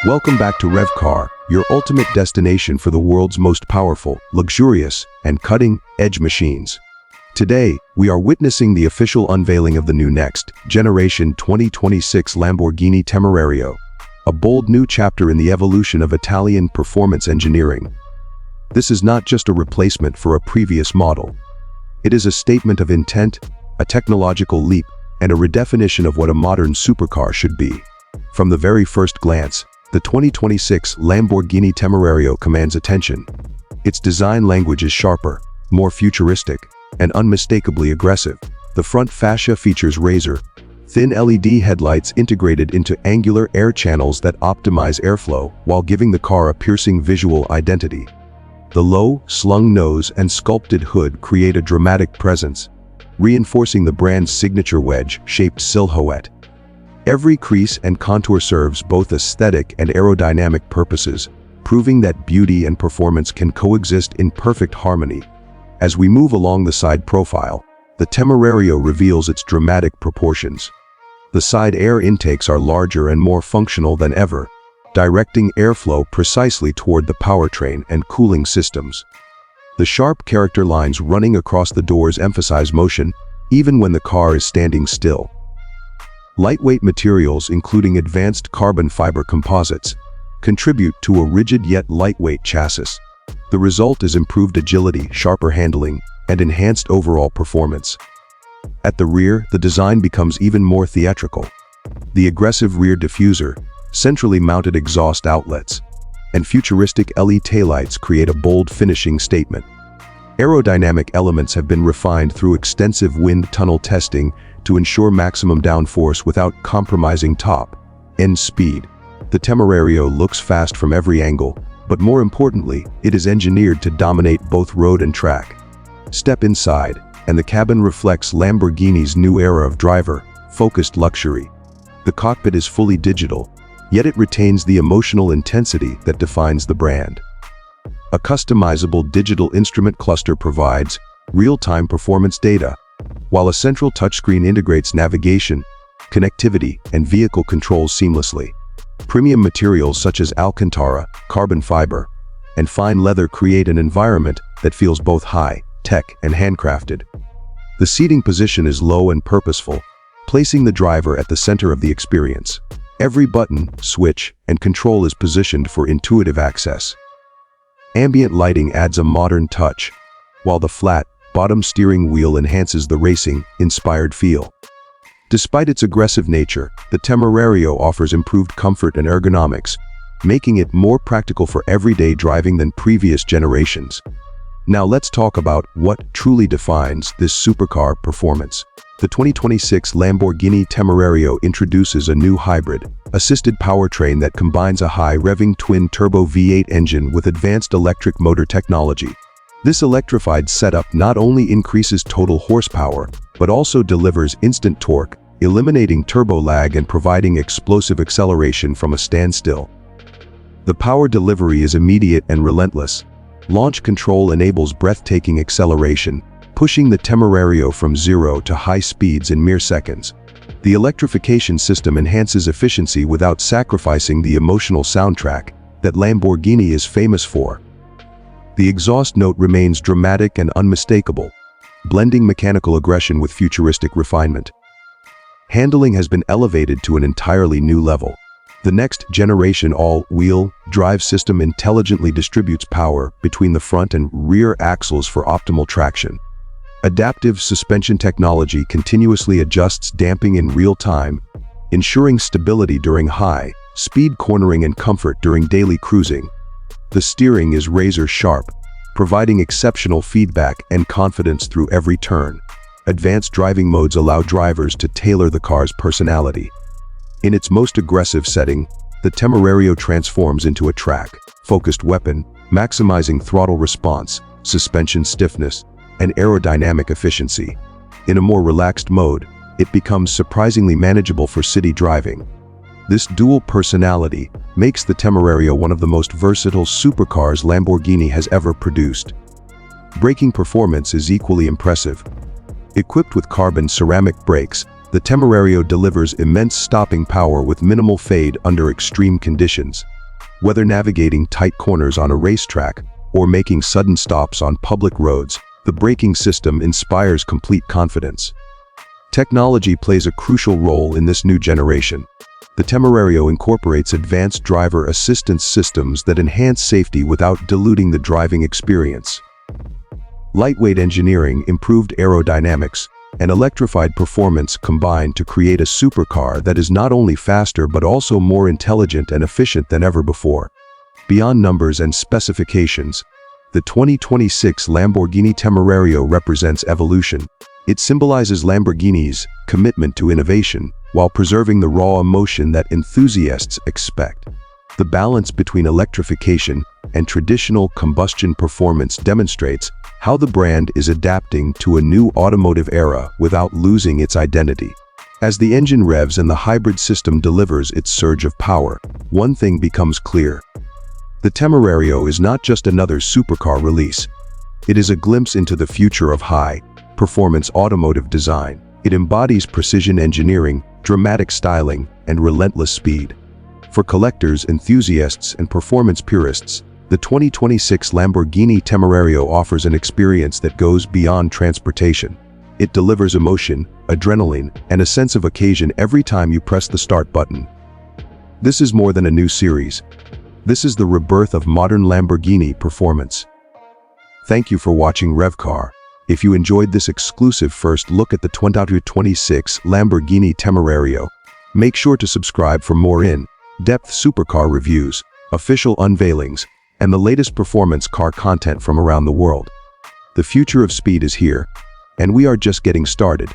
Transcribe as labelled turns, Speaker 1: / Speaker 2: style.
Speaker 1: Welcome back to RevCar, your ultimate destination for the world's most powerful, luxurious, and cutting-edge machines. Today, we are witnessing the official unveiling of the new next-generation 2026 Lamborghini Temerario, a bold new chapter in the evolution of Italian performance engineering. This is not just a replacement for a previous model. It is a statement of intent, a technological leap, and a redefinition of what a modern supercar should be. From the very first glance, the 2026 Lamborghini Temerario commands attention. Its design language is sharper, more futuristic, and unmistakably aggressive. The front fascia features razor-thin LED headlights integrated into angular air channels that optimize airflow while giving the car a piercing visual identity. The low, slung nose and sculpted hood create a dramatic presence, reinforcing the brand's signature wedge-shaped silhouette. Every crease and contour serves both aesthetic and aerodynamic purposes, proving that beauty and performance can coexist in perfect harmony. As we move along the side profile, the Temerario reveals its dramatic proportions. The side air intakes are larger and more functional than ever, directing airflow precisely toward the powertrain and cooling systems. The sharp character lines running across the doors emphasize motion, even when the car is standing still. Lightweight materials, including advanced carbon fiber composites, contribute to a rigid yet lightweight chassis. The result is improved agility, sharper handling, and enhanced overall performance. At the rear, the design becomes even more theatrical. The aggressive rear diffuser, centrally mounted exhaust outlets, and futuristic LED taillights create a bold finishing statement. Aerodynamic elements have been refined through extensive wind tunnel testing to ensure maximum downforce without compromising top-end speed. The Temerario looks fast from every angle, but more importantly, it is engineered to dominate both road and track. Step inside, and the cabin reflects Lamborghini's new era of driver-focused luxury. The cockpit is fully digital, yet it retains the emotional intensity that defines the brand. A customizable digital instrument cluster provides real-time performance data, while a central touchscreen integrates navigation, connectivity, and vehicle controls seamlessly. Premium materials such as Alcantara, carbon fiber, and fine leather create an environment that feels both high-tech and handcrafted. The seating position is low and purposeful, placing the driver at the center of the experience. Every button, switch, and control is positioned for intuitive access. Ambient lighting adds a modern touch, while the flat, bottom steering wheel enhances the racing-inspired feel. Despite its aggressive nature, the Temerario offers improved comfort and ergonomics, making it more practical for everyday driving than previous generations. Now let's talk about what truly defines this supercar performance. The 2026 Lamborghini Temerario introduces a new hybrid-assisted powertrain that combines a high-revving twin-turbo V8 engine with advanced electric motor technology. This electrified setup not only increases total horsepower, but also delivers instant torque, eliminating turbo lag and providing explosive acceleration from a standstill. The power delivery is immediate and relentless. Launch control enables breathtaking acceleration, pushing the Temerario from zero to high speeds in mere seconds. The electrification system enhances efficiency without sacrificing the emotional soundtrack that Lamborghini is famous for. The exhaust note remains dramatic and unmistakable, blending mechanical aggression with futuristic refinement. Handling has been elevated to an entirely new level. The next-generation all-wheel drive system intelligently distributes power between the front and rear axles for optimal traction. Adaptive suspension technology continuously adjusts damping in real time, ensuring stability during high-speed cornering and comfort during daily cruising. The steering is razor-sharp, providing exceptional feedback and confidence through every turn. Advanced driving modes allow drivers to tailor the car's personality. In its most aggressive setting, the Temerario transforms into a track-focused weapon, maximizing throttle response, suspension stiffness, and aerodynamic efficiency. In a more relaxed mode, it becomes surprisingly manageable for city driving. This dual personality makes the Temerario one of the most versatile supercars Lamborghini has ever produced. Braking performance is equally impressive. Equipped with carbon ceramic brakes, The Temerario delivers immense stopping power with minimal fade under extreme conditions. Whether navigating tight corners on a racetrack or making sudden stops on public roads, the braking system inspires complete confidence. Technology plays a crucial role in this new generation. The Temerario incorporates advanced driver assistance systems that enhance safety without diluting the driving experience. Lightweight engineering, improved aerodynamics, and electrified performance combine to create a supercar that is not only faster but also more intelligent and efficient than ever before. Beyond numbers and specifications, the 2026 Lamborghini Temerario represents evolution. It symbolizes Lamborghini's commitment to innovation while preserving the raw emotion that enthusiasts expect. The balance between electrification and traditional combustion performance demonstrates how the brand is adapting to a new automotive era without losing its identity. As the engine revs and the hybrid system delivers its surge of power, one thing becomes clear. The Temerario is not just another supercar release. It is a glimpse into the future of high-performance automotive design. It embodies precision engineering, dramatic styling, and relentless speed. For collectors, enthusiasts, and performance purists, the 2026 Lamborghini Temerario offers an experience that goes beyond transportation. It delivers emotion, adrenaline, and a sense of occasion every time you press the start button. This is more than a new series. This is the rebirth of modern Lamborghini performance. Thank you for watching RevCar. If you enjoyed this exclusive first look at the 2026 Lamborghini Temerario, make sure to subscribe for more in-depth supercar reviews, official unveilings, and the latest performance car content from around the world. The future of speed is here, and we are just getting started.